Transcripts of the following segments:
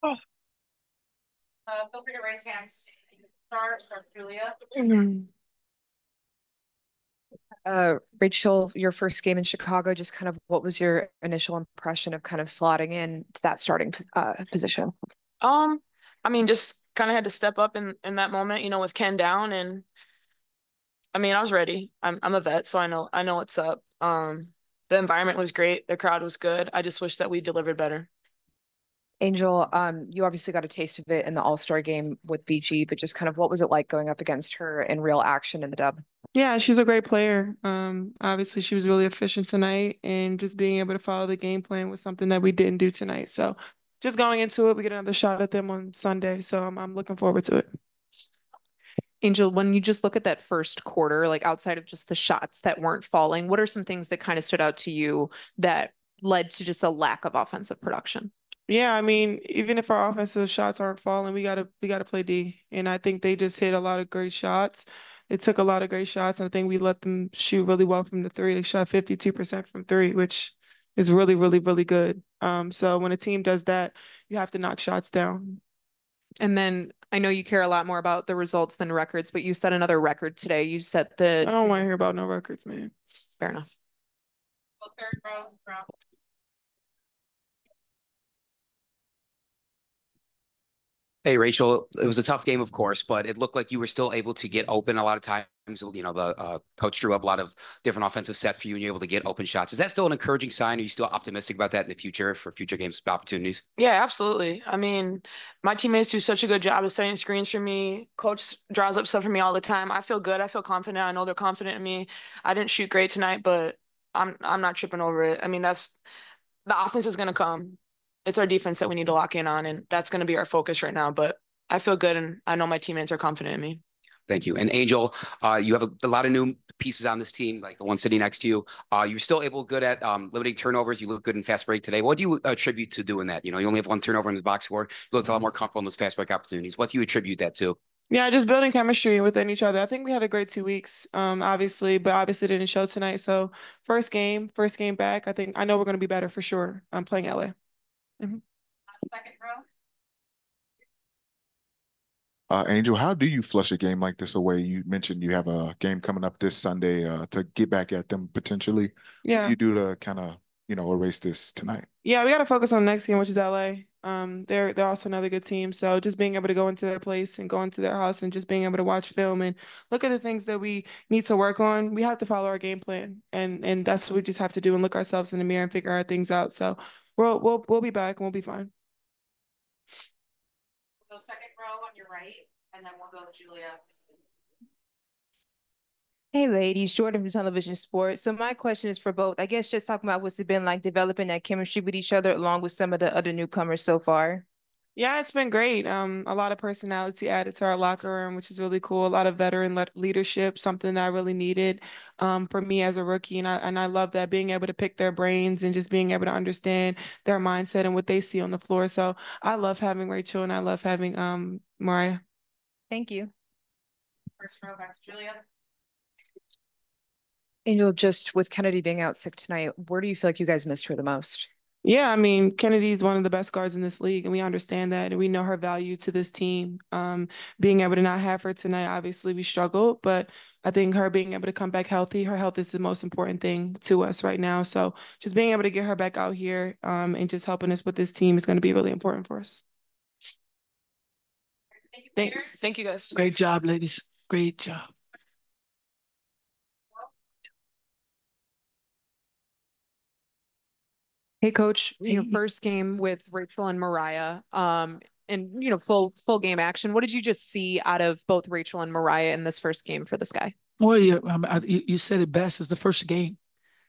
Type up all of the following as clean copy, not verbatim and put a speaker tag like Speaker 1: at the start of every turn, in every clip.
Speaker 1: Oh.
Speaker 2: Feel free to raise hands. Start or Julia.
Speaker 1: Rachel, your first game in Chicago, just kind of what was your initial impression of kind of slotting in to that starting position?
Speaker 2: Um, I mean, just kind of had to step up in that moment, with Ken down, and I mean, I was ready. I'm a vet, so I know what's up. The environment was great. The crowd was good. I just wish that we delivered better.
Speaker 1: Angel, you obviously got a taste of it in the All-Star game with BG, but just kind of what was it like going up against her in real action in the dub?
Speaker 3: Yeah, she's a great player. Obviously she was really efficient tonight and just being able to follow the game plan was something that we didn't do tonight. So just going into it, we get another shot at them on Sunday. So I'm looking forward to it.
Speaker 4: Angel, when you just look at that first quarter, like outside of just the shots that weren't falling, what are some things that kind of stood out to you that led to just a lack of offensive production?
Speaker 3: Yeah, I mean, even if our offensive shots aren't falling, we gotta play D. And I think they just hit a lot of great shots. They took a lot of great shots, and I think we let them shoot really well from the three. They shot 52% from three, which is really, really, really good. So when a team does that, you have to knock shots down.
Speaker 4: And then I know you care a lot more about the results than records, but you set another record today. You set
Speaker 3: I
Speaker 4: the
Speaker 3: don't want to hear about no records, man.
Speaker 4: fair enough.
Speaker 2: Well, third row.
Speaker 5: Hey, Rachel, it was a tough game, of course, but it looked like you were still able to get open a lot of times. The coach drew up a lot of different offensive sets for you, and you're able to get open shots. Is that still an encouraging sign? Are you still optimistic about that in the future for future games opportunities?
Speaker 2: Yeah, absolutely. I mean, my teammates do such a good job of setting screens for me. Coach draws up stuff for me all the time. I feel good. I feel confident. I know they're confident in me. I didn't shoot great tonight, but I'm not tripping over it. I mean, that's the offense is gonna come. It's our defense that we need to lock in on, and that's gonna be our focus right now. But I feel good, and I know my teammates are confident in me.
Speaker 5: Thank you. And Angel, you have a lot of new pieces on this team, like the one sitting next to you. You're still able good at limiting turnovers. You look good in fast break today. What do you attribute to doing that? You only have one turnover in the box score. You look a lot more comfortable in those fast break opportunities. What do you attribute that to?
Speaker 3: Yeah, just building chemistry within each other. I think we had a great 2 weeks, obviously, but obviously didn't show tonight. So first game back. I know we're going to be better for sure. I'm playing LA. Mhm.
Speaker 2: Second row.
Speaker 6: Angel, how do you flush a game like this away? You mentioned you have a game coming up this Sunday to get back at them potentially. What do
Speaker 3: Yeah.
Speaker 6: you do to kind of, erase this tonight?
Speaker 3: Yeah, we got to focus on the next game, which is LA. They're also another good team. So just being able to go into their place and go into their house and just being able to watch film and look at the things that we need to work on. We have to follow our game plan, and that's what we just have to do and look ourselves in the mirror and figure our things out. So we'll be back and we'll be fine.
Speaker 2: We'll go second row on your right, and then we'll go to Julia.
Speaker 7: Hey ladies, Jordan from Television Sports. So my question is for both. I guess just talking about what's it been like developing that chemistry with each other along with some of the other newcomers so far.
Speaker 3: Yeah, it's been great. A lot of personality added to our locker room, which is really cool. A lot of veteran leadership, something that I really needed for me as a rookie. And I love that being able to pick their brains and just being able to understand their mindset and what they see on the floor. So I love having Rachel and I love having Mariah.
Speaker 7: Thank you.
Speaker 2: First row back to Julia.
Speaker 1: Angel, just with Kennedy being out sick tonight, where do you feel like you guys missed her the most?
Speaker 3: Yeah, I mean, Kennedy's one of the best guards in this league, and we understand that, and we know her value to this team. Being able to not have her tonight, obviously, we struggled, but I think her being able to come back healthy, her health is the most important thing to us right now. So just being able to get her back out here, and just helping us with this team is going to be really important for us.
Speaker 2: Thank you,
Speaker 3: Thanks.
Speaker 2: Thank you, guys.
Speaker 8: Great job, ladies. Great job.
Speaker 4: Hey, Coach, first game with Rachel and Mariah, and full game action. What did you just see out of both Rachel and Mariah in this first game for the Sky?
Speaker 8: Well, yeah, you said it best. It's the first game.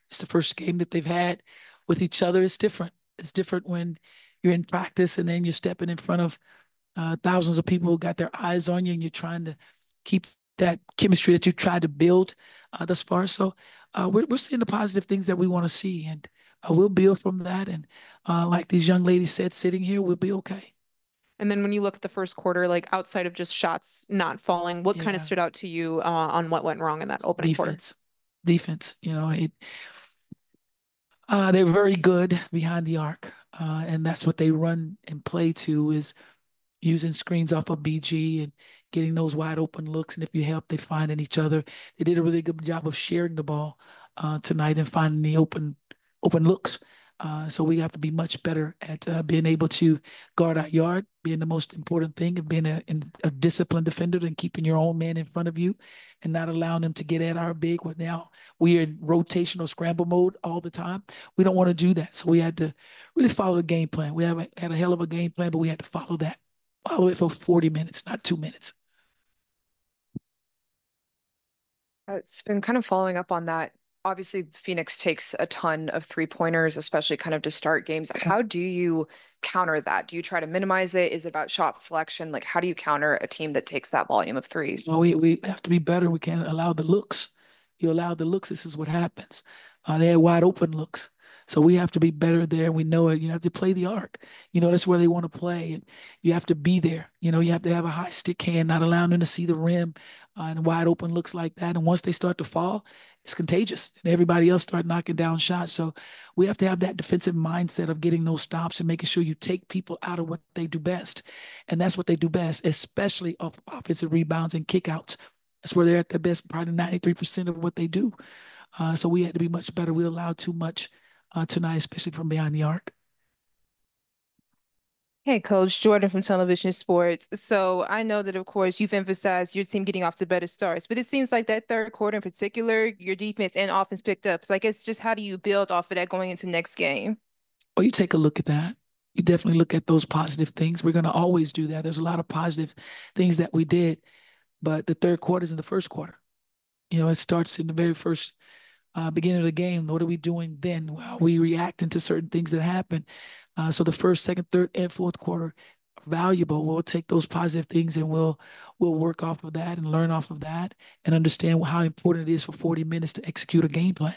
Speaker 8: It's the first game that they've had with each other. It's different. It's different when you're in practice and then you're stepping in front of thousands of people who got their eyes on you, and you're trying to keep that chemistry that you tried to build thus far. So we're seeing the positive things that we want to see, and we'll build from that. And like these young ladies said, sitting here, we'll be okay.
Speaker 4: And then when you look at the first quarter, like outside of just shots not falling, what kind of stood out to you on what went wrong in that opening quarter?
Speaker 8: Defense. They're very good behind the arc. And that's what they run and play to, is using screens off of BG and getting those wide open looks. And if you help, they find in each other. They did a really good job of sharing the ball tonight and finding the open looks. So we have to be much better at being able to guard our yard, being the most important thing, and being a disciplined defender and keeping your own man in front of you and not allowing them to get at our big. Well, now we're in rotational scramble mode all the time. We don't want to do that. So we had to really follow the game plan. We had a hell of a game plan, but we had to follow that. Follow it for 40 minutes, not 2 minutes.
Speaker 1: It's been kind of following up on that. Obviously, Phoenix takes a ton of three-pointers, especially kind of to start games. How do you counter that? Do you try to minimize it? Is it about shot selection? Like, how do you counter a team that takes that volume of threes?
Speaker 8: Well, we have to be better. We can't allow the looks. You allow the looks, this is what happens. They had wide open looks. So we have to be better there. We know it. You have to play the arc. That's where they want to play. And you have to be there. You have to have a high stick hand, not allowing them to see the rim and wide open looks like that. And once they start to fall, it's contagious. And everybody else start knocking down shots. So we have to have that defensive mindset of getting those stops and making sure you take people out of what they do best. And that's what they do best, especially off offensive rebounds and kickouts. That's where they're at their best, probably 93% of what they do. So we had to be much better. We allowed too much tonight, especially from behind the arc.
Speaker 7: Hey, Coach Jordan from Television Sports. So I know that, of course, you've emphasized your team getting off to better starts, but it seems like that third quarter in particular, your defense and offense picked up. So I guess just how do you build off of that going into next game?
Speaker 8: Well, you take a look at that. You definitely look at those positive things. We're going to always do that. There's a lot of positive things that we did, but the third quarter is in the first quarter. It starts in the very first beginning of the game. What are we doing then? Well, we reacting to certain things that happen. So the first, second, third, and fourth quarter are valuable. We'll take those positive things and we'll work off of that and learn off of that and understand how important it is for 40 minutes to execute a game plan.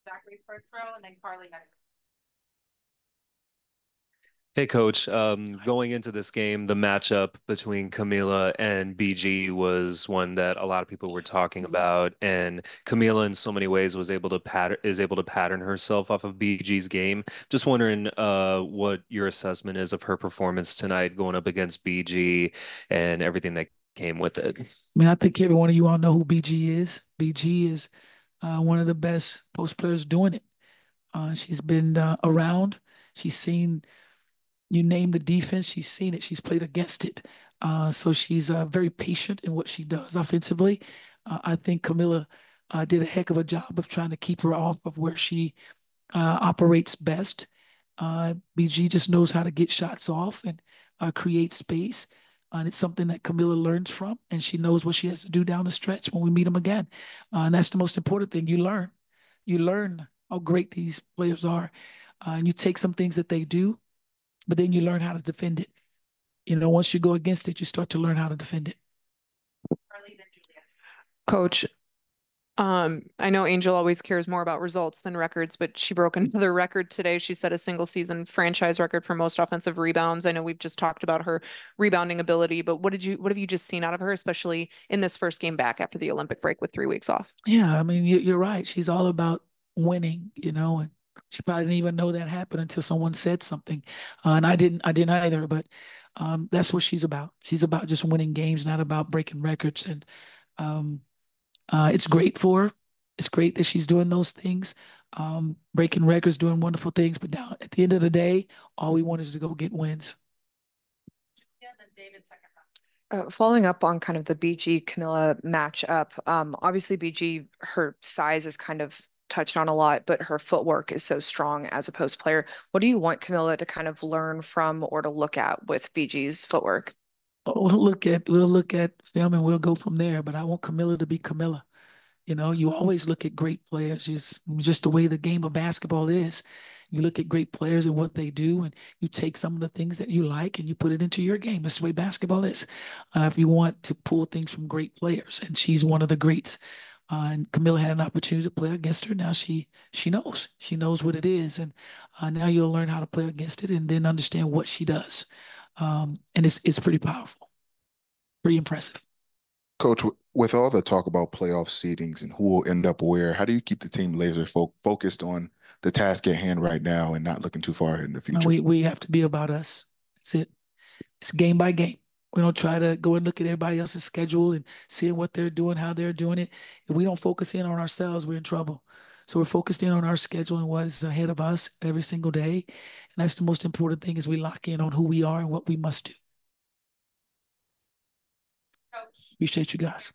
Speaker 4: Zachary first row, and then Carly next.
Speaker 9: Hey, Coach. Going into this game, the matchup between Camila and BG was one that a lot of people were talking about, and Camila, in so many ways, is able to pattern herself off of BG's game. Just wondering, what your assessment is of her performance tonight, going up against BG and everything that came with it.
Speaker 8: I mean, I think every one of you all know who BG is. BG is one of the best post players doing it. She's been around. She's seen. You name the defense, she's seen it. She's played against it. So she's very patient in what she does offensively. I think Camila did a heck of a job of trying to keep her off of where she operates best. BG just knows how to get shots off and create space. And it's something that Camila learns from, and she knows what she has to do down the stretch when we meet them again. And that's the most important thing. You learn. You learn how great these players are. And you take some things that they do, but then you learn how to defend it. Once you go against it, you start to learn how to defend it.
Speaker 4: Coach, I know Angel always cares more about results than records, but she broke another record today. She set a single season franchise record for most offensive rebounds. I know we've just talked about her rebounding ability, but what have you just seen out of her, especially in this first game back after the Olympic break with 3 weeks off?
Speaker 8: Yeah, I mean, you're right. She's all about winning, and she probably didn't even know that happened until someone said something. And I didn't either, but that's what she's about. She's about just winning games, not about breaking records. And it's great for her. It's great that she's doing those things, breaking records, doing wonderful things. But now at the end of the day, all we want is to go get wins.
Speaker 4: Yeah, then David, second round.
Speaker 1: Following up on kind of the BG Camilla matchup, obviously BG, her size is kind of touched on a lot, but her footwork is so strong as a post player. What do you want Camilla to kind of learn from or to look at with BG's footwork?
Speaker 8: We'll look at film and we'll go from there. But I want Camilla to be Camilla. You always look at great players. Just the way the game of basketball is. You look at great players and what they do, and you take some of the things that you like and you put it into your game. That's the way basketball is. If you want to pull things from great players, and she's one of the greats. And Camilla had an opportunity to play against her. Now she knows what it is, and now you'll learn how to play against it, and then understand what she does. And it's pretty powerful, pretty impressive.
Speaker 6: Coach, With all the talk about playoff seedings and who will end up where, how do you keep the team laser focused on the task at hand right now and not looking too far in the future?
Speaker 8: We have to be about us. That's it. It's game by game. We don't try to go and look at everybody else's schedule and seeing what they're doing, how they're doing it. If we don't focus in on ourselves, we're in trouble. So we're focused in on our schedule and what is ahead of us every single day. And that's the most important thing is we lock in on who we are and what we must do. Appreciate you guys.